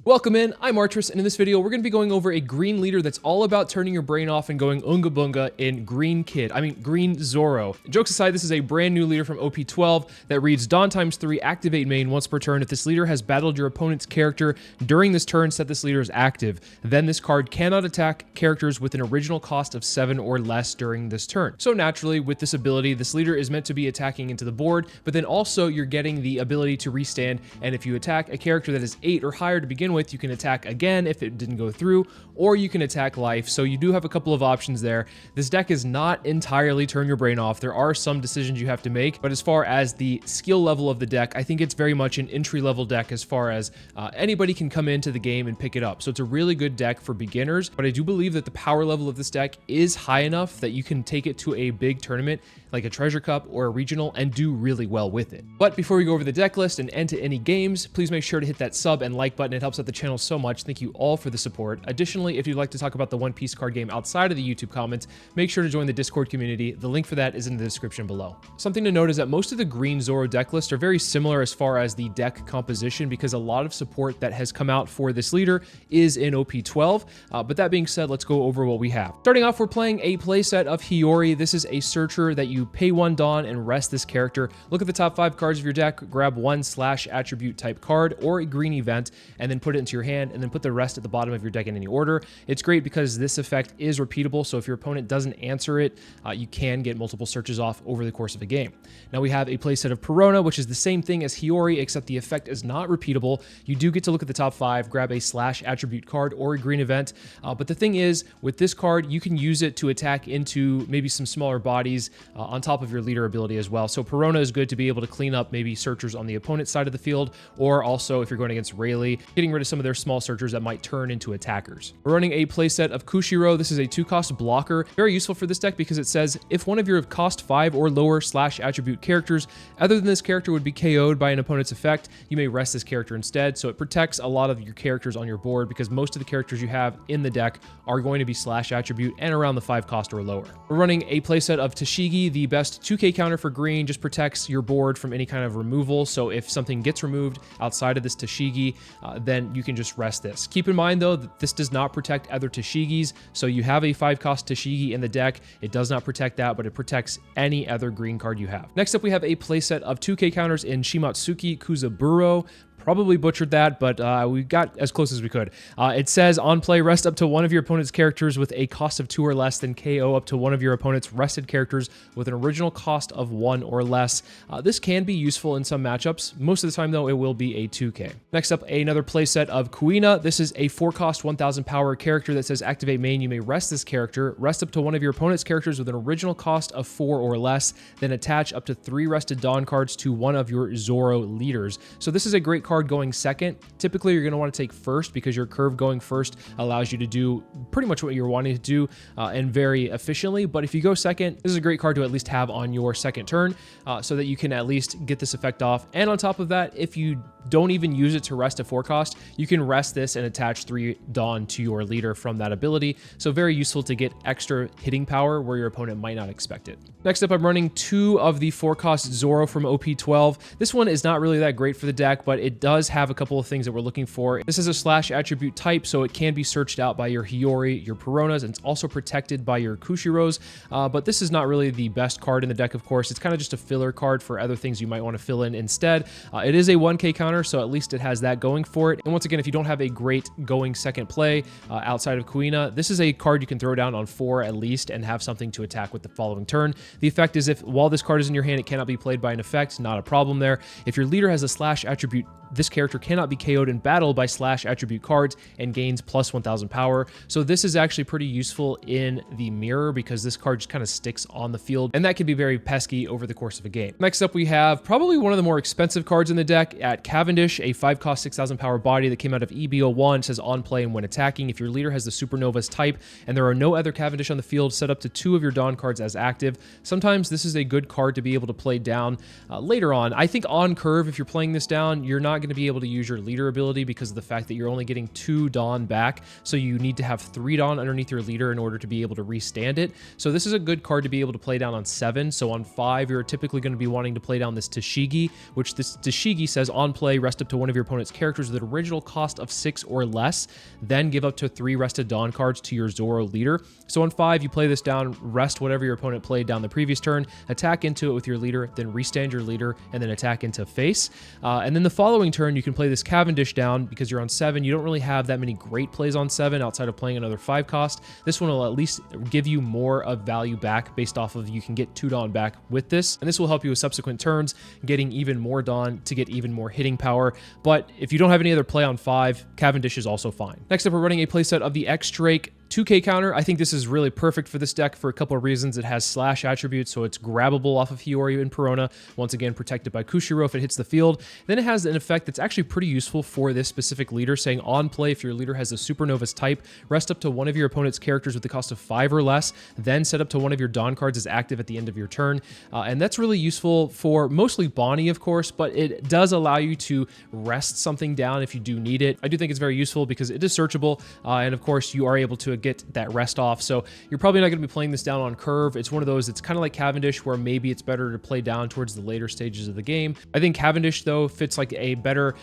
Welcome in, I'm Artris, and in this video we're going to be going over a green leader that's all about turning your brain off and going unga bunga in Green Zoro. Jokes aside, this is a brand new leader from OP12 that reads Dawn ×3, activate main once per turn. If this leader has battled your opponent's character during this turn, set this leader as active. Then this card cannot attack characters with an original cost of 7 or less during this turn. So naturally, with this ability, this leader is meant to be attacking into the board, but then also you're getting the ability to restand, and if you attack a character that is 8 or higher to begin with, you can attack again if it didn't go through, or you can attack life. So you do have a couple of options there. This deck is not entirely turn your brain off. There are some decisions you have to make, but as far as the skill level of the deck, I think it's very much an entry-level deck as far as anybody can come into the game and pick it up. So it's a really good deck for beginners, but I do believe that the power level of this deck is high enough that you can take it to a big tournament like a Treasure Cup or a regional and do really well with it. But before we go over the deck list and end to any games, please make sure to hit that sub and like button. It helps out the channel so much. Thank you all for the support. Additionally, if you'd like to talk about the One Piece card game outside of the YouTube comments, make sure to join the Discord community. The link for that is in the description below. Something to note is that most of the green Zoro deck lists are very similar as far as the deck composition, because a lot of support that has come out for this leader is in OP12. But that being said, let's go over what we have. Starting off, we're playing a playset of Hiyori. This is a searcher that you pay 1 Dawn and rest this character. Look at the top 5 cards of your deck, grab one / attribute type card or a green event, and then put it into your hand, and then put the rest at the bottom of your deck in any order. It's great because this effect is repeatable, so if your opponent doesn't answer it, you can get multiple searches off over the course of a game. Now we have a playset of Perona, which is the same thing as Hiyori, except the effect is not repeatable. You do get to look at the top 5, grab a / attribute card or a green event, but the thing is, with this card, you can use it to attack into maybe some smaller bodies on top of your leader ability as well. So Perona is good to be able to clean up maybe searchers on the opponent's side of the field, or also if you're going against Rayleigh, getting rid of some of their small searchers that might turn into attackers. We're running a playset of Kushiro. This is a 2-cost blocker. Very useful for this deck because it says if one of your cost 5 or lower / attribute characters other than this character would be KO'd by an opponent's effect, you may rest this character instead. So it protects a lot of your characters on your board, because most of the characters you have in the deck are going to be / attribute and around the 5 cost or lower. We're running a playset of Tashigi. The best 2k counter for green, just protects your board from any kind of removal. So if something gets removed outside of this Tashigi, then you can just rest this. Keep in mind though that this does not protect other Tashigis. So you have a 5-cost Tashigi in the deck. It does not protect that, but it protects any other green card you have. Next up, we have a playset of 2k counters in Shimatsuki Kuzaburo. Probably butchered that, but we got as close as we could. It says on play, rest up to one of your opponent's characters with a cost of 2 or less, then KO up to one of your opponent's rested characters with an original cost of 1 or less. This can be useful in some matchups. Most of the time, though, it will be a 2k. Next up, another playset of Kuina. This is a 4-cost 1000 power character that says activate main. You may rest this character, rest up to one of your opponent's characters with an original cost of 4 or less, then attach up to 3 rested Dawn cards to one of your Zoro leaders. So this is a great card going second. Typically, you're going to want to take first because your curve going first allows you to do pretty much what you're wanting to do and very efficiently. But if you go second, this is a great card to at least have on your second turn so that you can at least get this effect off. And on top of that, if you don't even use it to rest a 4-cost, you can rest this and attach 3 Dawn to your leader from that ability. So very useful to get extra hitting power where your opponent might not expect it. Next up, I'm running 2 of the 4-cost Zoro from OP12. This one is not really that great for the deck, but it does have a couple of things that we're looking for. This is a / attribute type, so it can be searched out by your Hiyori, your Peronas, and it's also protected by your Kushiros. But this is not really the best card in the deck, of course. It's kind of just a filler card for other things you might want to fill in instead. It is a 1k counter, so at least it has that going for it. And once again, if you don't have a great going second play outside of Kuina, this is a card you can throw down on 4 at least and have something to attack with the following turn. The effect is if while this card is in your hand, it cannot be played by an effect. Not a problem there. If your leader has a / attribute, this character cannot be KO'd in battle by / attribute cards and gains plus 1000 power. So this is actually pretty useful in the mirror because this card just kind of sticks on the field, and that can be very pesky over the course of a game. Next up, we have probably one of the more expensive cards in the deck at Cavendish, a 5-cost 6000 power body that came out of EB01. It says on play and when attacking, if your leader has the Supernova's type and there are no other Cavendish on the field, set up to 2 of your Dawn cards as active. Sometimes this is a good card to be able to play down later on. I think on curve, if you're playing this down, you're not not going to be able to use your leader ability because of the fact that you're only getting 2 Dawn back. So you need to have 3 Dawn underneath your leader in order to be able to restand it. So this is a good card to be able to play down on 7. So on 5, you're typically going to be wanting to play down this Tashigi, which this Tashigi says on play, rest up to one of your opponent's characters with an original cost of 6 or less, then give up to 3 rested Dawn cards to your Zoro leader. So on 5, you play this down, rest whatever your opponent played down the previous turn, attack into it with your leader, then restand your leader, and then attack into face. And then the following turn, you can play this Cavendish down because you're on 7. You don't really have that many great plays on 7 outside of playing another 5 cost. This one will at least give you more of value back based off of you can get 2 Dawn back with this. And this will help you with subsequent turns, getting even more Dawn to get even more hitting power. But if you don't have any other play on 5, Cavendish is also fine. Next up, we're running a playset of the X-Drake 2K counter. I think this is really perfect for this deck for a couple of reasons. It has slash attributes, so it's grabbable off of Hiyori and Perona, once again protected by Kushiro if it hits the field. Then it has an effect that's actually pretty useful for this specific leader, saying on play, if your leader has a Supernova's type, rest up to one of your opponent's characters with the cost of 5 or less, then set up to one of your Dawn cards as active at the end of your turn. And that's really useful for mostly Bonney, of course, but it does allow you to rest something down if you do need it. I do think it's very useful because it is searchable, and of course you are able to get that rest off. So you're probably not going to be playing this down on curve. It's one of those, it's kind of like Cavendish where maybe it's better to play down towards the later stages of the game. I think Cavendish though fits like a better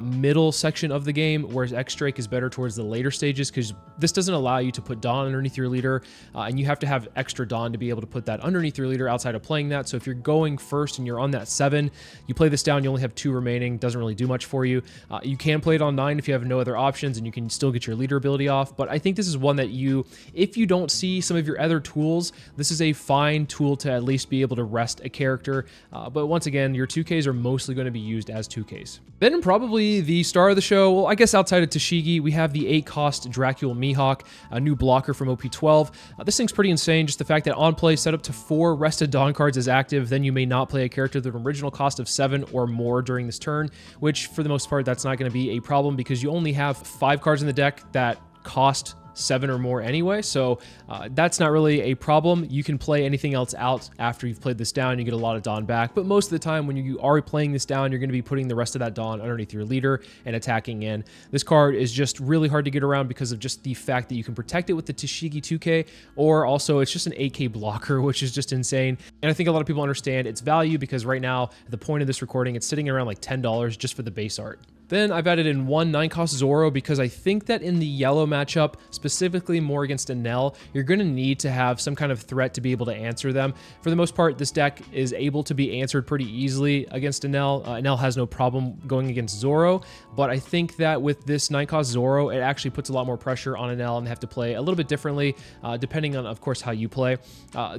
middle section of the game, whereas X-Drake is better towards the later stages because this doesn't allow you to put Dawn underneath your leader, and you have to have extra Dawn to be able to put that underneath your leader outside of playing that. So if you're going first and you're on that 7, you play this down, you only have 2 remaining, doesn't really do much for you. You can play it on 9 if you have no other options and you can still get your leader ability off, but I think this is one that if you don't see some of your other tools, this is a fine tool to at least be able to rest a character. But once again, your 2Ks are mostly going to be used as 2Ks. Then probably the star of the show, well, I guess outside of Tashigi, we have the 8-cost Dracula Mihawk, a new blocker from OP12. This thing's pretty insane, just the fact that on play, set up to 4 rested Dawn cards as active, then you may not play a character with an original cost of 7 or more during this turn, which for the most part, that's not going to be a problem because you only have 5 cards in the deck that cost 7 or more anyway, so that's not really a problem. You can play anything else out after you've played this down. You get a lot of Dawn back, but most of the time when you are playing this down, you're going to be putting the rest of that Dawn underneath your leader and attacking in. This card is just really hard to get around because of just the fact that you can protect it with the Tashigi 2K, or also it's just an 8K blocker, which is just insane. And I think a lot of people understand its value because right now, at the point of this recording, it's sitting around like $10 just for the base art. Then I've added in one 9-cost Zoro because I think that in the yellow matchup, specifically more against Enel, you're going to need to have some kind of threat to be able to answer them. For the most part, this deck is able to be answered pretty easily against Enel. Enel has no problem going against Zoro, but I think that with this 9-cost Zoro, it actually puts a lot more pressure on Enel and they have to play a little bit differently, depending on, of course, how you play.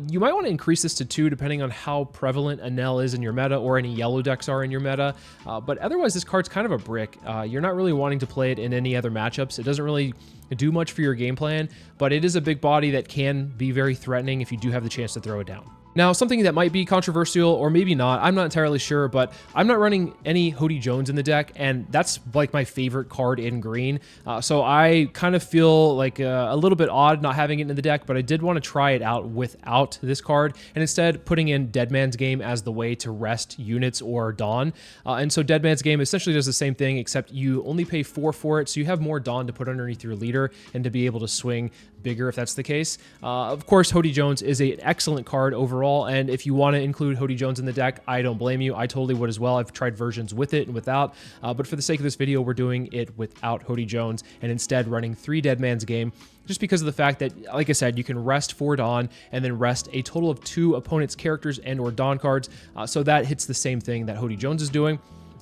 You might want to increase this to 2 depending on how prevalent Enel is in your meta or any yellow decks are in your meta, but otherwise this card's kind of a brick. You're not really wanting to play it in any other matchups. It doesn't really do much for your game plan, but it is a big body that can be very threatening if you do have the chance to throw it down. Now, something that might be controversial, or maybe not, I'm not entirely sure, but I'm not running any Hody Jones in the deck, and that's like my favorite card in green. So I kind of feel like a little bit odd not having it in the deck, but I did want to try it out without this card, and instead putting in Dead Man's Game as the way to rest units or Dawn. And so Dead Man's Game essentially does the same thing, except you only pay 4 for it, so you have more Dawn to put underneath your leader and to be able to swing bigger if that's the case. Of course, Hody Jones is an excellent card overall, and if you want to include Hody Jones in the deck, I don't blame you. I totally would as well. I've tried versions with it and without, but for the sake of this video, we're doing it without Hody Jones and instead running 3 Dead Man's Game, just because of the fact that, like I said, you can rest 4 Dawn and then rest a total of 2 opponent's characters and or Dawn cards, so that hits the same thing that Hody Jones is doing.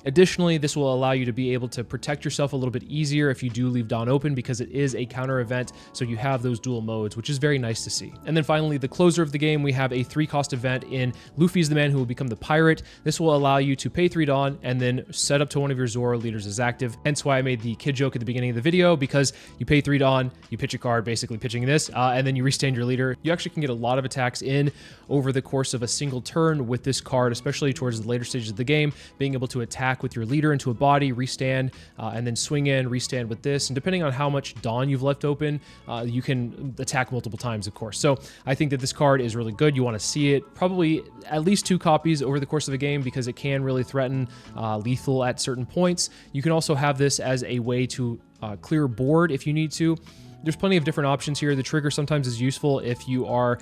Additionally, this will allow you to be able to protect yourself a little bit easier if you do leave Dawn open because it is a counter event, so you have those dual modes, which is very nice to see. And then finally, the closer of the game, we have a 3-cost event in Luffy's the Man Who Will Become the Pirate. This will allow you to pay 3 Dawn and then set up to one of your Zoro leaders as active. Hence why I made the kid joke at the beginning of the video, because you pay 3 Dawn, you pitch a card, basically pitching this, and then you restand your leader. You actually can get a lot of attacks in over the course of a single turn with this card, especially towards the later stages of the game, being able to attack attack with your leader into a body, restand, and then swing in, restand with this. And depending on how much Dawn you've left open, you can attack multiple times, of course. So I think that this card is really good. You want to see it. Probably at least 2 copies over the course of a game because it can really threaten lethal at certain points. You can also have this as a way to clear board if you need to. There's plenty of different options here. The trigger sometimes is useful if you are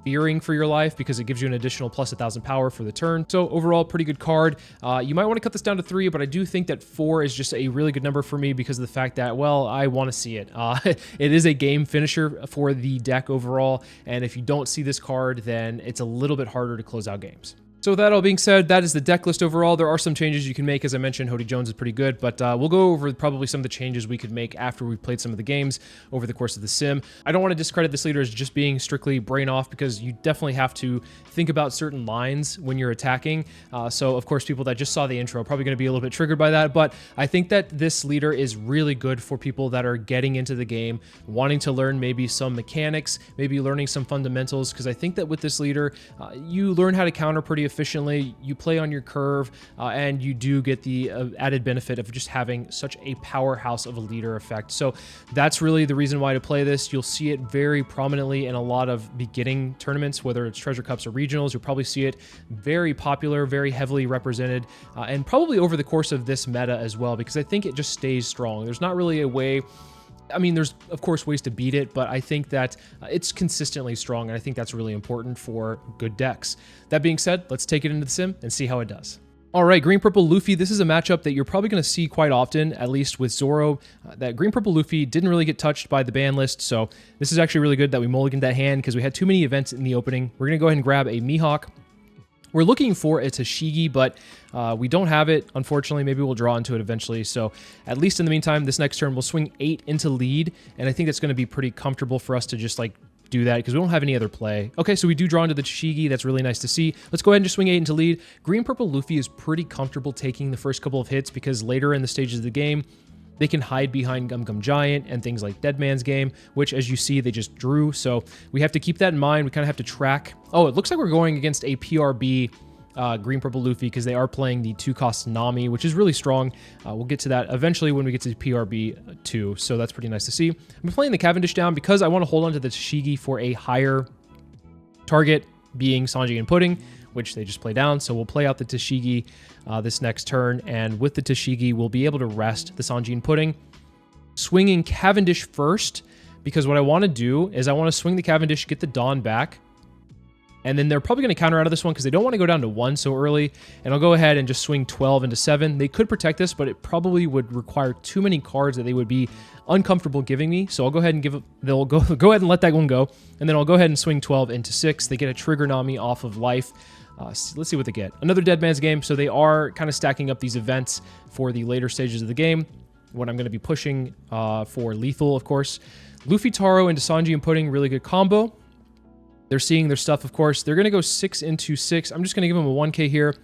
fearing for your life because it gives you an additional plus 1,000 power for the turn. So overall, pretty good card. You might want to cut this down to 3, but I do think that 4 is just a really good number for me because of the fact that, well, I want to see it. It is a game finisher for the deck overall, and if you don't see this card, then it's a little bit harder to close out games. So with that all being said, that is the deck list overall. There are some changes you can make. As I mentioned, Hody Jones is pretty good, but we'll go over probably some of the changes we could make after we've played some of the games over the course of the sim. I don't want to discredit this leader as just being strictly brain off because you definitely have to think about certain lines when you're attacking. So of course, people that just saw the intro are probably going to be a little bit triggered by that, but I think that this leader is really good for people that are getting into the game, wanting to learn maybe some mechanics, maybe learning some fundamentals, because I think that with this leader, you learn how to counter pretty efficiently, you play on your curve, and you do get the added benefit of just having such a powerhouse of a leader effect. So that's really the reason why to play this. You'll see it very prominently in a lot of beginning tournaments, whether it's Treasure Cups or regionals. You'll probably see it very popular, very heavily represented, and probably over the course of this meta as well, because I think it just stays strong. There's not really a way. I mean, there's, of course, ways to beat it, but I think that it's consistently strong, and I think that's really important for good decks. That being said, let's take it into the sim and see how it does. All right, Green-Purple Luffy. This is a matchup that you're probably going to see quite often, at least with Zoro. That Green-Purple Luffy didn't really get touched by the ban list, so this is actually really good that we mulliganed that hand because we had too many events in the opening. We're going to go ahead and grab a Mihawk. We're looking for a Tashigi, but we don't have it, unfortunately. Maybe we'll draw into it eventually. So at least in the meantime, this next turn, we'll swing 8 into lead, and I think that's going to be pretty comfortable for us to just, like, do that because we don't have any other play. Okay, so we do draw into the Tashigi. That's really nice to see. Let's go ahead and just swing 8 into lead. Green-Purple Luffy is pretty comfortable taking the first couple of hits because later in the stages of the game, they can hide behind Gum Gum Giant and things like Dead Man's Game, which, as you see, they just drew. So we have to keep that in mind. We kind of have to track. Oh, it looks like we're going against a PRB Green-Purple Luffy because they are playing the 2-cost Nami, which is really strong. We'll get to that eventually when we get to PRB 2, so that's pretty nice to see. I'm playing the Cavendish down because I want to hold on to the Tashigi for a higher target, being Sanji and Pudding, which they just play down. So we'll play out the Tashigi this next turn, and with the Tashigi, we'll be able to rest the Sanji and Pudding. Swinging Cavendish first, because what I want to do is I want to swing the Cavendish, get the Dawn back, and then they're probably going to counter out of this one because they don't want to go down to 1 so early, and I'll go ahead and just swing 12 into 7. They could protect this, but it probably would require too many cards that they would be uncomfortable giving me, so I'll go ahead and they'll go ahead and let that one go, and then I'll go ahead and swing 12 into 6. They get a Trigger Nami off of life. Let's see what they get. Another Dead Man's Game, so they are kind of stacking up these events for the later stages of the game, when I'm going to be pushing for lethal, of course. Luffy Taro into Sanji and Pudding, really good combo. They're seeing their stuff, of course. They're going to go 6 into 6. I'm just going to give them a 1k here.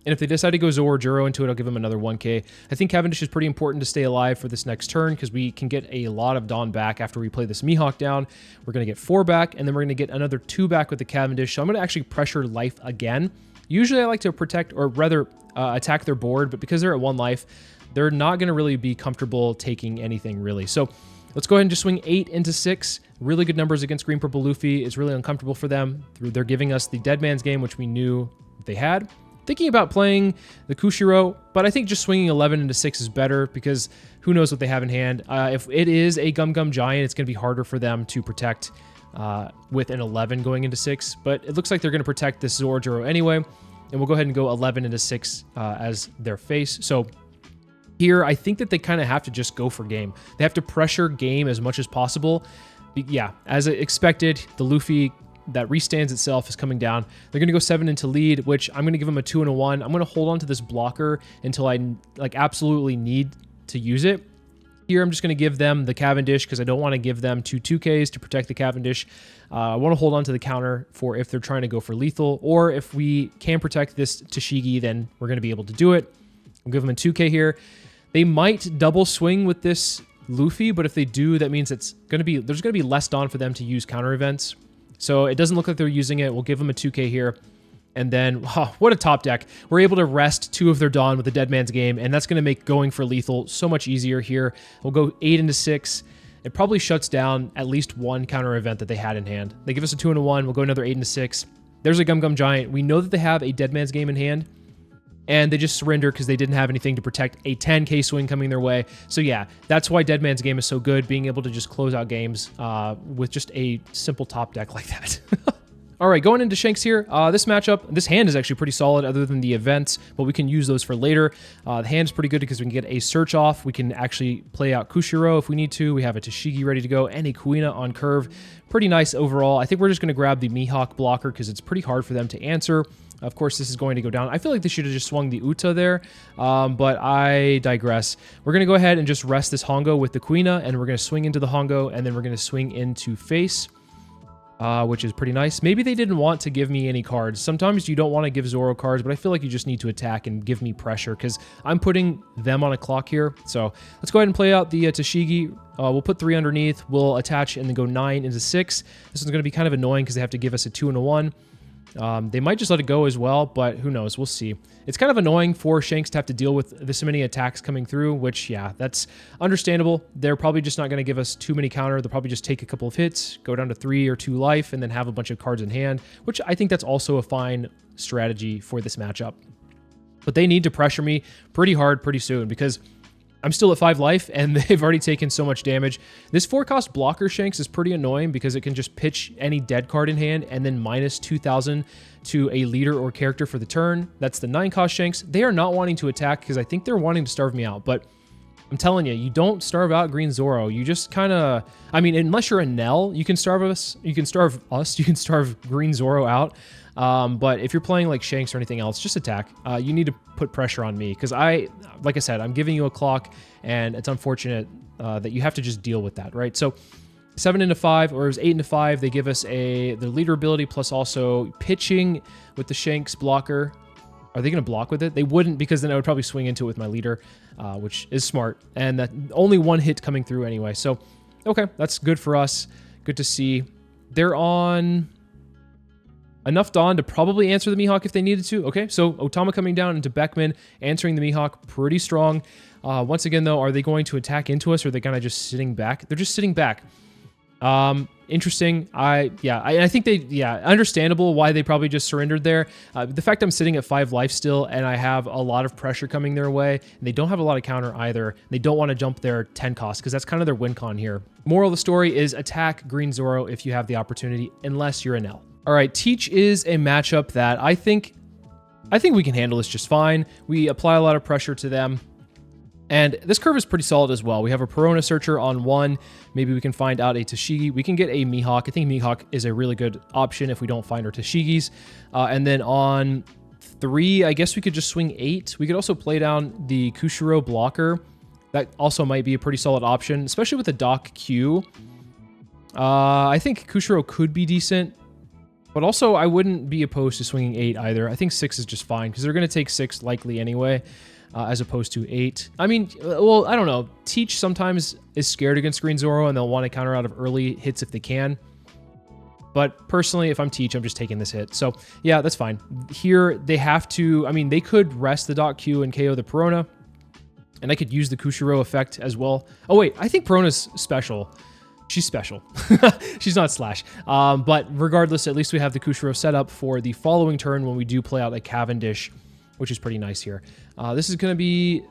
And if they decide to go Zoro or Juro into it, I'll give them another 1k. I think Cavendish is pretty important to stay alive for this next turn because we can get a lot of Dawn back after we play this Mihawk down. We're going to get 4 back, and then we're going to get another 2 back with the Cavendish. So I'm going to actually pressure life again. Usually I like to protect, or rather attack their board, but because they're at 1 life, they're not going to really be comfortable taking anything, really. So let's go ahead and just swing 8 into 6. Really good numbers against Green-Purple Luffy. It's really uncomfortable for them. They're giving us the Dead Man's Game, which we knew they had. Thinking about playing the Kushiro, but I think just swinging 11 into 6 is better because who knows what they have in hand. If it is a Gum Gum Giant, it's going to be harder for them to protect with an 11 going into 6, but it looks like they're going to protect this Zoro Juro anyway, and we'll go ahead and go 11 into 6 as their face. So here, I think that they kind of have to just go for game. They have to pressure game as much as possible. Yeah, as expected, the Luffy that restands itself is coming down. They're going to go 7 into lead, which I'm going to give them a 2 and a 1. I'm going to hold on to this blocker until I absolutely need to use it. Here, I'm just going to give them the Cavendish because I don't want to give them 2 2Ks to protect the Cavendish. I want to hold on to the counter for if they're trying to go for lethal, or if we can protect this Tashigi, then we're going to be able to do it. I'll give them a 2K here. They might double swing with this Luffy, but if they do, that means there's going to be less Dawn for them to use counter events. So it doesn't look like they're using it. We'll give them a 2K here. And then, what a top deck. We're able to rest 2 of their Dawn with the Dead Man's Game, and that's going to make going for lethal so much easier here. We'll go 8 into 6. It probably shuts down at least 1 counter event that they had in hand. They give us a 2 into 1. We'll go another 8 into 6. There's a Gum Gum Giant. We know that they have a Dead Man's Game in hand, and they just surrender because they didn't have anything to protect a 10k swing coming their way. So yeah, that's why Dead Man's Game is so good, being able to just close out games with just a simple top deck like that. All right, going into Shanks here, this matchup, this hand is actually pretty solid other than the events, but we can use those for later. The hand is pretty good because we can get a search off. We can actually play out Kushiro if we need to. We have a Tashigi ready to go and a Kuina on curve. Pretty nice overall. I think we're just going to grab the Mihawk blocker because it's pretty hard for them to answer. Of course, this is going to go down. I feel like they should have just swung the Uta there, but I digress. We're going to go ahead and just rest this Hongo with the Kuina, and we're going to swing into the Hongo, and then we're going to swing into face. Which is pretty nice. Maybe they didn't want to give me any cards. Sometimes you don't want to give Zoro cards, but I feel like you just need to attack and give me pressure because I'm putting them on a clock here. So let's go ahead and play out the Tashigi. We'll put 3 underneath. We'll attach and then go 9 into 6. This one's going to be kind of annoying because they have to give us a 2 and a 1. They might just let it go as well, but who knows? We'll see. It's kind of annoying for Shanks to have to deal with this many attacks coming through, which, yeah, that's understandable. They're probably just not going to give us too many counter. They'll probably just take a couple of hits, go down to 3 or 2 life, and then have a bunch of cards in hand, which I think that's also a fine strategy for this matchup. But they need to pressure me pretty hard pretty soon because I'm still at 5 life, and they've already taken so much damage. This 4-cost blocker Shanks is pretty annoying because it can just pitch any dead card in hand and then minus 2,000 to a leader or character for the turn. That's the 9-cost Shanks. They are not wanting to attack because I think they're wanting to starve me out, but I'm telling you, you don't starve out Green Zoro. You just kind of, I mean, unless you're a Nell, you can starve us, you can starve Green Zoro out. But if you're playing like Shanks or anything else, just attack. You need to put pressure on me because like I said, I'm giving you a clock, and it's unfortunate that you have to just deal with that, right? So 7 into 5, or it was 8 into 5, they give us the leader ability plus also pitching with the Shanks blocker. Are they going to block with it? They wouldn't, because then I would probably swing into it with my leader, which is smart. And that only 1 hit coming through anyway. So, okay, that's good for us. Good to see. They're on enough Dawn to probably answer the Mihawk if they needed to. Okay, so Otama coming down into Beckman, answering the Mihawk pretty strong. Once again, though, are they going to attack into us, or are they kind of just sitting back? They're just sitting back. Interesting. I think understandable why they probably just surrendered there. The fact I'm sitting at 5 life still, and I have a lot of pressure coming their way, and they don't have a lot of counter either. They don't want to jump their 10 cost because that's kind of their win con here. Moral of the story is attack Green Zoro if you have the opportunity, unless you're an L. All right, Teach is a matchup that I think we can handle this just fine. We apply a lot of pressure to them. And this curve is pretty solid as well. We have a Perona Searcher on 1. Maybe we can find out a Tashigi. We can get a Mihawk. I think Mihawk is a really good option if we don't find our Tashigis. And then on 3, I guess we could just swing 8. We could also play down the Kushiro blocker. That also might be a pretty solid option, especially with the Doc Q. I think Kushiro could be decent. But also, I wouldn't be opposed to swinging 8 either. I think 6 is just fine because they're going to take 6 likely anyway. As opposed to 8. I mean, well, I don't know. Teach sometimes is scared against Green Zoro, and they'll want to counter out of early hits if they can. But personally, if I'm Teach, I'm just taking this hit. So, yeah, that's fine. Here, they have to... I mean, they could rest the Doc Q and KO the Perona, and I could use the Kushiro effect as well. Oh, wait, I think Perona's special. She's special. She's not Slash. But regardless, at least we have the Kushiro set up for the following turn when we do play out a Cavendish, which is pretty nice here. This is going to be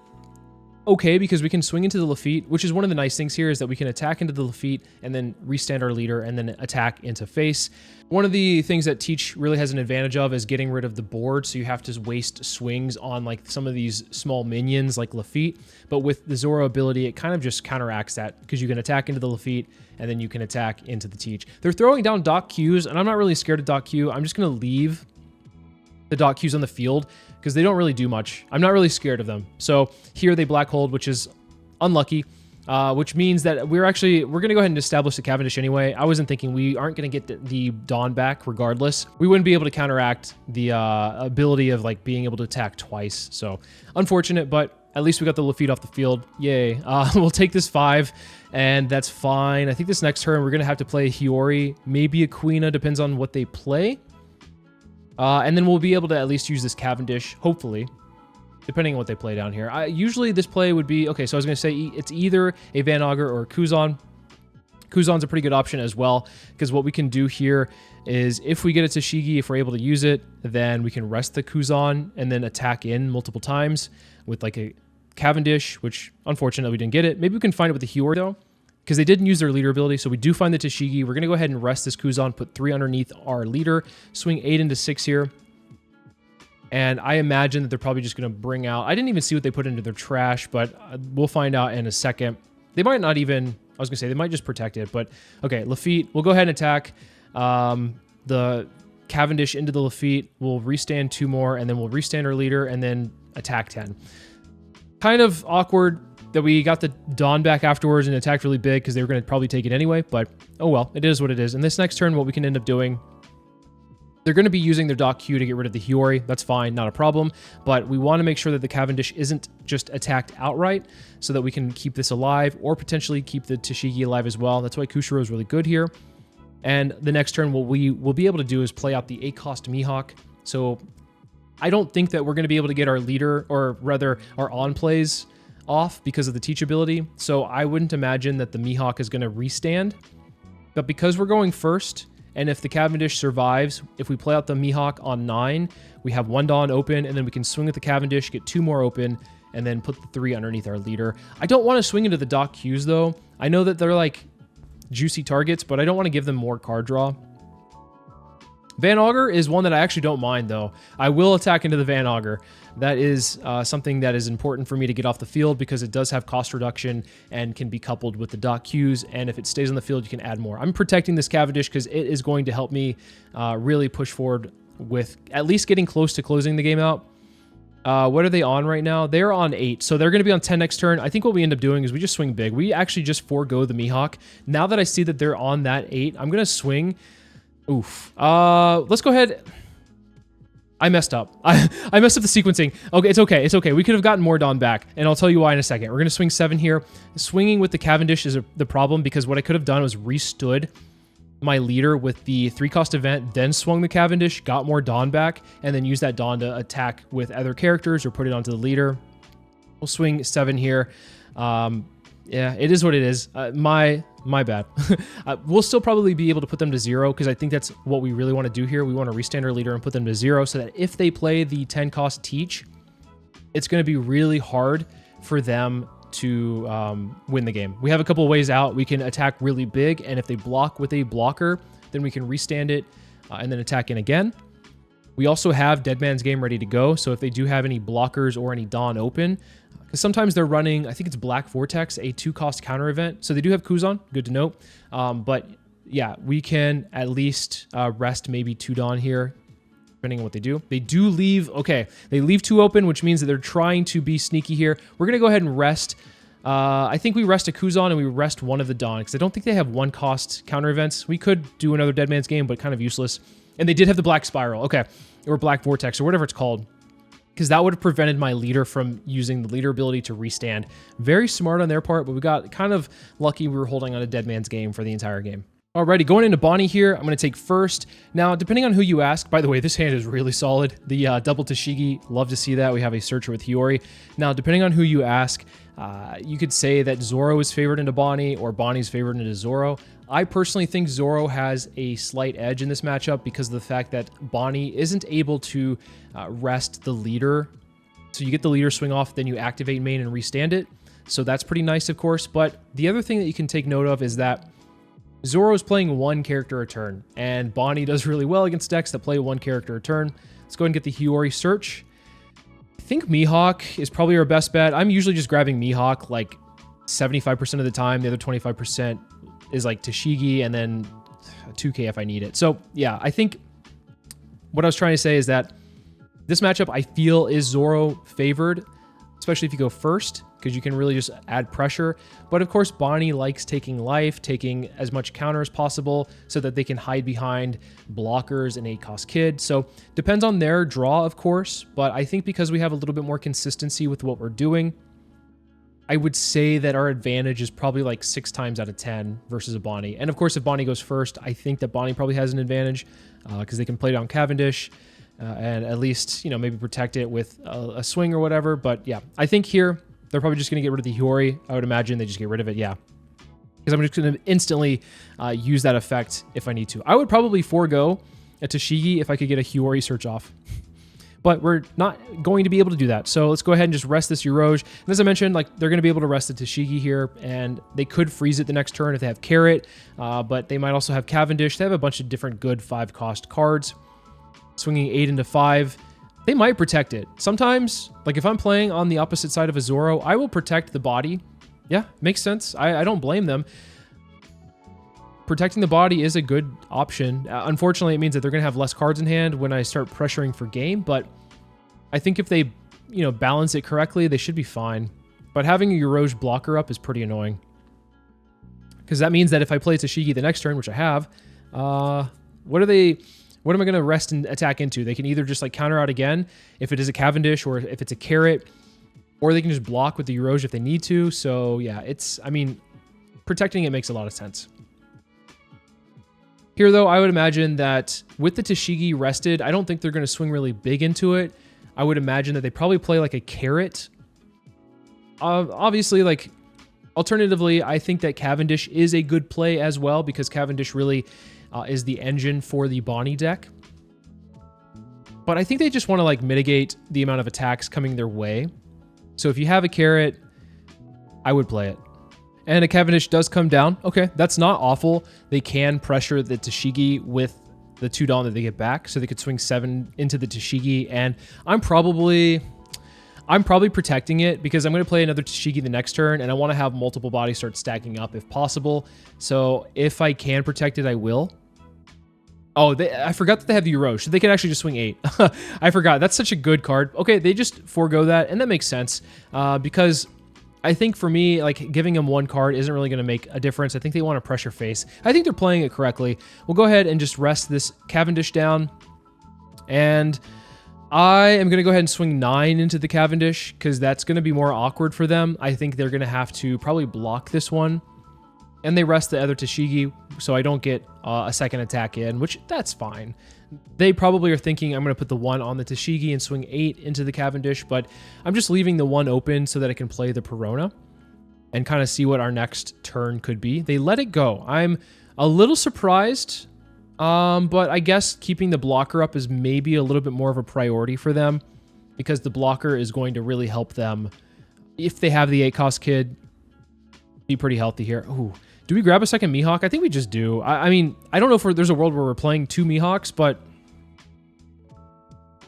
okay because we can swing into the Lafitte, which is one of the nice things here is that we can attack into the Lafitte and then restand our leader and then attack into face. One of the things that Teach really has an advantage of is getting rid of the board, so you have to waste swings on like some of these small minions like Lafitte, but with the Zoro ability, it kind of just counteracts that because you can attack into the Lafitte and then you can attack into the Teach. They're throwing down Doc Qs, and I'm not really scared of Doc Q. I'm just going to leave the Doc Qs on the field because they don't really do much. I'm not really scared of them. So here they black hold, which is unlucky, which means that we're going to go ahead and establish the Cavendish anyway. I wasn't thinking we aren't going to get the Dawn back regardless. We wouldn't be able to counteract the ability of like being able to attack twice. So unfortunate, but at least we got the Lafitte off the field. Yay. We'll take this 5 and that's fine. I think this next turn we're going to have to play Hiyori, maybe a Kuina, depends on what they play. And then we'll be able to at least use this Cavendish, hopefully, depending on what they play down here. Usually this play would be, okay, so I was going to say it's either a Van Augur or a Kuzan. Kuzan's a pretty good option as well, because what we can do here is if we get a Tashigi, if we're able to use it, then we can rest the Kuzan and then attack in multiple times with like a Cavendish, which unfortunately we didn't get it. Maybe we can find it with the Hyor though, because they didn't use their leader ability, so we do find the Tashigi. We're going to go ahead and rest this Kuzan, put 3 underneath our leader, swing 8 into 6 here. And I imagine that they're probably just going to bring out... I didn't even see what they put into their trash, but we'll find out in a second. They might not even... I was going to say, they might just protect it, but... Okay, Lafitte. We'll go ahead and attack the Cavendish into the Lafitte. We'll restand 2 more, and then we'll restand our leader, and then attack 10. Kind of awkward that we got the Dawn back afterwards and attacked really big because they were going to probably take it anyway, but oh well, it is what it is. And this next turn, what we can end up doing, they're going to be using their Dock Q to get rid of the Hiyori. That's fine, not a problem, but we want to make sure that the Cavendish isn't just attacked outright so that we can keep this alive or potentially keep the Tashigi alive as well. That's why Kushiro is really good here. And the next turn, what we will be able to do is play out the 8-cost Mihawk. So I don't think that we're going to be able to get our leader, or rather our on plays off because of the teachability. So I wouldn't imagine that the Mihawk is going to restand. But because we're going first, and if the Cavendish survives, if we play out the Mihawk on 9, we have 1 Dawn open, and then we can swing with the Cavendish, get 2 more open, and then put the 3 underneath our leader. I don't want to swing into the Dock Qs though. I know that they're like juicy targets, but I don't want to give them more card draw. Van Augur is one that I actually don't mind, though. I will attack into the Van Augur. That is something that is important for me to get off the field because it does have cost reduction and can be coupled with the Dock Qs, and if it stays on the field, you can add more. I'm protecting this Cavendish because it is going to help me really push forward with at least getting close to closing the game out. What are they on right now? They're on 8, so they're going to be on 10 next turn. I think what we end up doing is we just swing big. We actually just forego the Mihawk. Now that I see that they're on that 8, I'm going to swing... Oof. Let's go ahead. I messed up. I messed up the sequencing. Okay, it's okay. It's okay. We could have gotten more Dawn back, and I'll tell you why in a second. We're going to swing 7 here. Swinging with the Cavendish is the problem because what I could have done was restood my leader with the 3-cost event, then swung the Cavendish, got more Dawn back, and then use that Dawn to attack with other characters or put it onto the leader. We'll swing 7 here. Yeah, it is what it is. My bad. We'll still probably be able to put them to 0 because I think that's what we really want to do here. We want to restand our leader and put them to 0 so that if they play the 10-cost Teach, it's going to be really hard for them to win the game. We have a couple of ways out. We can attack really big, and if they block with a blocker, then we can restand it and then attack in again. We also have Dead Man's Game ready to go, so if they do have any blockers or any Dawn open, because sometimes they're running, I think it's Black Vortex, a 2-cost counter event. So they do have Kuzan, good to note. But yeah, we can at least rest maybe 2 Dawn here, depending on what they do. They do leave, okay, they leave 2 open, which means that they're trying to be sneaky here. We're going to go ahead and rest. I think we rest a Kuzan and we rest 1 of the Dawn, because I don't think they have 1-cost counter events. We could do another Dead Man's Game, but kind of useless. And they did have the Black Spiral, okay, or Black Vortex, or whatever it's called, because that would have prevented my leader from using the leader ability to restand. Very smart on their part, but we got kind of lucky we were holding on a Dead Man's Game for the entire game. Alrighty, going into Bonney here, I'm going to take first. Now, depending on who you ask, by the way, this hand is really solid. The double Tashigi, love to see that. We have a Searcher with Hiyori. Now, depending on who you ask, you could say that Zoro is favored into Bonney or Bonnie's favored into Zoro. I personally think Zoro has a slight edge in this matchup because of the fact that Bonney isn't able to rest the leader. So you get the leader swing off, then you activate main and restand it. So that's pretty nice, of course. But the other thing that you can take note of is that Zoro is playing 1 character a turn, and Bonney does really well against decks that play 1 character a turn. Let's go ahead and get the Hiyori search. I think Mihawk is probably our best bet. I'm usually just grabbing Mihawk like 75% of the time. The other 25% is like Tashigi and then 2K if I need it. So yeah, I think what I was trying to say is that this matchup I feel is Zoro favored, especially if you go first, because you can really just add pressure. But of course, Bonney likes taking life, taking as much counter as possible so that they can hide behind blockers and 8-cost Kid. So depends on their draw, of course. But I think because we have a little bit more consistency with what we're doing, I would say that our advantage is probably like 6 times out of 10 versus a Bonney. And of course, if Bonney goes first, I think that Bonney probably has an advantage because they can play down Cavendish. and at least, you know, maybe protect it with a swing or whatever. But yeah, I think here they're probably just going to get rid of the Hiyori. I would imagine they just get rid of it, yeah. Because I'm just going to instantly use that effect if I need to. I would probably forego a Tashigi if I could get a Hiyori search off. But we're not going to be able to do that. So let's go ahead and just rest this Uroge. And as I mentioned, like they're going to be able to rest the Tashigi here, and they could freeze it the next turn if they have Carrot, but they might also have Cavendish. They have a bunch of different good 5-cost cards. Swinging 8 into 5. They might protect it. Sometimes, like if I'm playing on the opposite side of a Zoro, I will protect the body. Yeah, makes sense. I don't blame them. Protecting the body is a good option. Unfortunately, it means that they're going to have less cards in hand when I start pressuring for game, but I think if they, you know, balance it correctly, they should be fine. But having a Uroge blocker up is pretty annoying. Because that means that if I play Tashigi the next turn, which I have, what am I going to rest and attack into? They can either just like counter out again if it is a Cavendish or if it's a Carrot, or they can just block with the Uroge if they need to. So yeah, I mean, protecting it makes a lot of sense. Here though, I would imagine that with the Tashigi rested, I don't think they're going to swing really big into it. I would imagine that they probably play like a Carrot. Obviously, like, alternatively, I think that Cavendish is a good play as well, because Cavendish really is the engine for the Bonney deck. But I think they just want to like mitigate the amount of attacks coming their way. So if you have a Carrot, I would play it. And a Cavendish does come down. Okay, that's not awful. They can pressure the Tashigi with the 2 Dawn that they get back, so they could swing 7 into the Tashigi. And I'm probably protecting it because I'm going to play another Tashigi the next turn, and I want to have multiple bodies start stacking up if possible. So if I can protect it, I will. Oh, I forgot that they have the Uroge, so they can actually just swing 8. I forgot. That's such a good card. Okay, they just forego that, and that makes sense because I think for me, like, giving them 1 card isn't really going to make a difference. I think they want to pressure face. I think they're playing it correctly. We'll go ahead and just rest this Cavendish down, and I am going to go ahead and swing 9 into the Cavendish because that's going to be more awkward for them. I think they're going to have to probably block this one. And they rest the other Tashigi, so I don't get a second attack in, which that's fine. They probably are thinking I'm going to put the 1 on the Tashigi and swing 8 into the Cavendish, but I'm just leaving the 1 open so that I can play the Perona and kind of see what our next turn could be. They let it go. I'm a little surprised, but I guess keeping the blocker up is maybe a little bit more of a priority for them because the blocker is going to really help them. If they have the 8-cost kid, be pretty healthy here. Ooh. Do we grab a second Mihawk? I think we just do. I mean, I don't know if there's a world where we're playing 2 Mihawks, but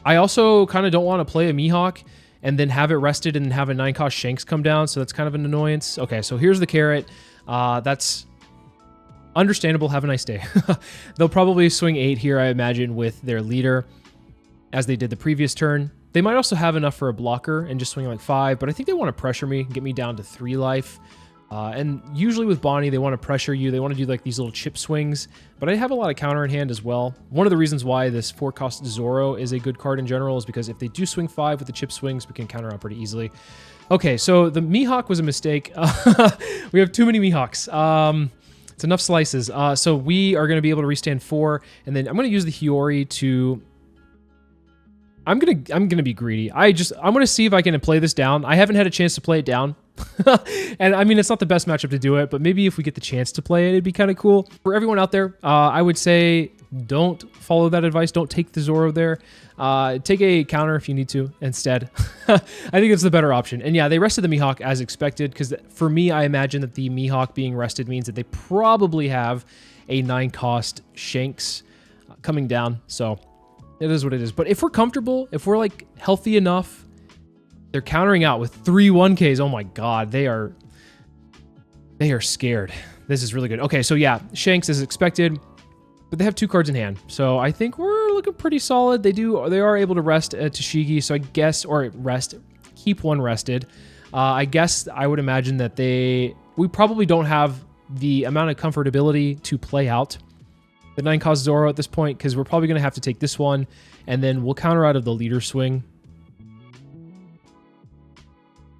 I also kind of don't want to play a Mihawk and then have it rested and have a 9-cost Shanks come down, so that's kind of an annoyance. Okay, so here's the Carrot. That's understandable. Have a nice day. They'll probably swing 8 here, I imagine, with their leader, as they did the previous turn. They might also have enough for a blocker and just swing like 5, but I think they want to pressure me, get me down to 3 life. And usually with Bonney, they want to pressure you. They want to do like these little chip swings, but I have a lot of counter in hand as well. One of the reasons why this 4-cost Zoro is a good card in general is because if they do swing 5 with the chip swings, we can counter out pretty easily. Okay, so the Mihawk was a mistake. We have too many Mihawks. It's enough slices. So we are going to be able to restand 4, and then I'm going to use the Hiyori to... I'm gonna be greedy. I'm gonna see if I can play this down. I haven't had a chance to play it down. And I mean, it's not the best matchup to do it, but maybe if we get the chance to play it, it'd be kind of cool. For everyone out there, I would say don't follow that advice. Don't take the Zoro there. Take a counter if you need to instead. I think it's the better option. And yeah, they rested the Mihawk as expected, because for me, I imagine that the Mihawk being rested means that they probably have a 9-cost Shanks coming down. So it is what it is. But if we're comfortable, if we're like healthy enough, they're countering out with 3 1Ks. Oh my god, they are scared. This is really good. Okay, so yeah, Shanks as expected, but they have 2 cards in hand. So I think we're looking pretty solid. They are able to rest Tashigi, so I guess, or keep 1 rested. I guess I would imagine that we probably don't have the amount of comfortability to play out the 9-cost Zoro at this point, because we're probably going to have to take this one, and then we'll counter out of the leader swing.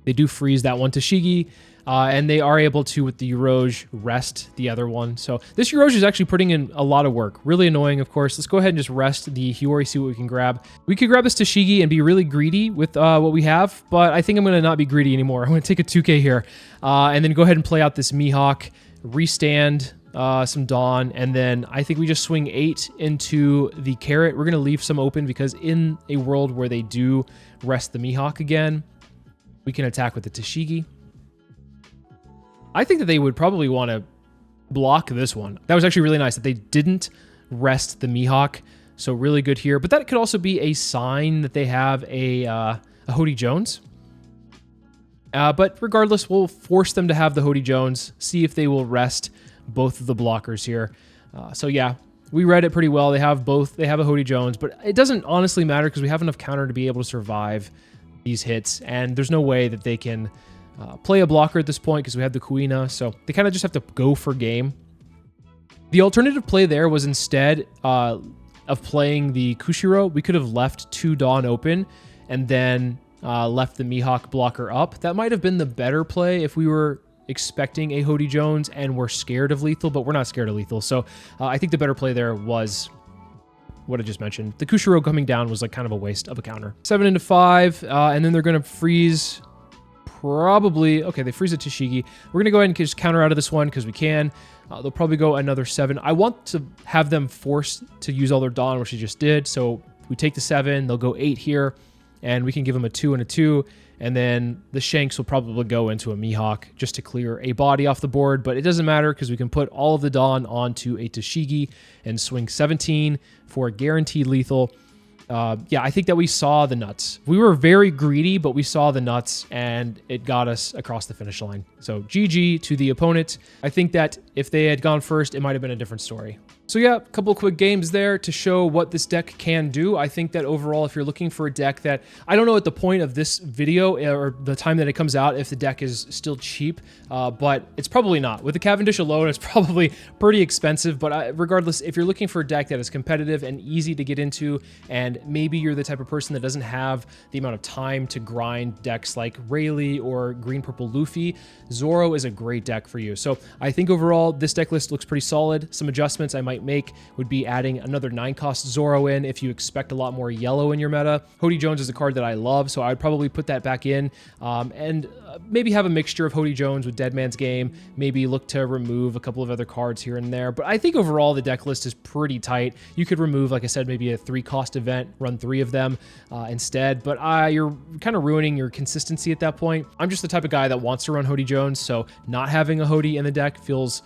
They do freeze that one Tashigi, and they are able to, with the Uroge, rest the other one. So this Uroge is actually putting in a lot of work. Really annoying, of course. Let's go ahead and just rest the Hiyori, see what we can grab. We could grab this Tashigi and be really greedy with what we have, but I think I'm going to not be greedy anymore. I'm going to take a 2K here, and then go ahead and play out this Mihawk, restand some Dawn, and then I think we just swing 8 into the Carrot. We're going to leave some open because in a world where they do rest the Mihawk again, we can attack with the Tashigi. I think that they would probably want to block this one. That was actually really nice that they didn't rest the Mihawk, so really good here. But that could also be a sign that they have a Hody Jones. But regardless, we'll force them to have the Hody Jones, see if they will rest both of the blockers here. So yeah, we read it pretty well. They have both. They have a Hody Jones, but it doesn't honestly matter because we have enough counter to be able to survive these hits, and there's no way that they can play a blocker at this point because we have the Kuina, so they kind of just have to go for game. The alternative play there was instead of playing the Kushiro, we could have left 2 Dawn open and then left the Mihawk blocker up. That might have been the better play if we were expecting a Hody Jones and we're scared of lethal, but we're not scared of lethal. So I think the better play there was what I just mentioned. The Kushiro coming down was like kind of a waste of a counter. 7 into 5, and then they're going to freeze probably... Okay, they freeze a Tashigi. We're going to go ahead and just counter out of this one because we can. They'll probably go another 7. I want to have them forced to use all their Dawn, which they just did. So we take the 7, they'll go 8 here, and we can give them a 2 and a 2. And then the Shanks will probably go into a Mihawk just to clear a body off the board. But it doesn't matter because we can put all of the Dawn onto a Tashigi and swing 17 for guaranteed lethal. Yeah, I think that we saw the nuts. We were very greedy, but we saw the nuts, and it got us across the finish line. So GG to the opponent. I think that if they had gone first, it might have been a different story. So yeah, a couple quick games there to show what this deck can do. I think that overall, if you're looking for a deck that, I don't know at the point of this video or the time that it comes out, if the deck is still cheap, but it's probably not. With the Cavendish alone, it's probably pretty expensive, but regardless, if you're looking for a deck that is competitive and easy to get into, and maybe you're the type of person that doesn't have the amount of time to grind decks like Rayleigh or Green Purple Luffy, Zoro is a great deck for you. So I think overall, this deck list looks pretty solid. Some adjustments I might make would be adding another 9-cost Zoro in if you expect a lot more yellow in your meta. Hody Jones is a card that I love, so I'd probably put that back in, and maybe have a mixture of Hody Jones with Dead Man's Game, maybe look to remove a couple of other cards here and there. But I think overall the deck list is pretty tight. You could remove, like I said, maybe a 3-cost event, run 3 of them instead, but you're kind of ruining your consistency at that point. I'm just the type of guy that wants to run Hody Jones, so not having a Hody in the deck feels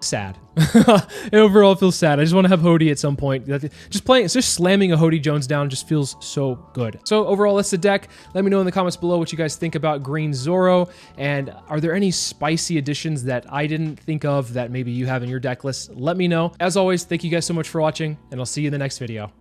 sad. It overall feels sad. I just want to have Hody at some point. Just slamming a Hody Jones down just feels so good. So overall, that's the deck. Let me know in the comments below what you guys think about Green Zoro, and are there any spicy additions that I didn't think of that maybe you have in your deck list? Let me know. As always, thank you guys so much for watching, and I'll see you in the next video.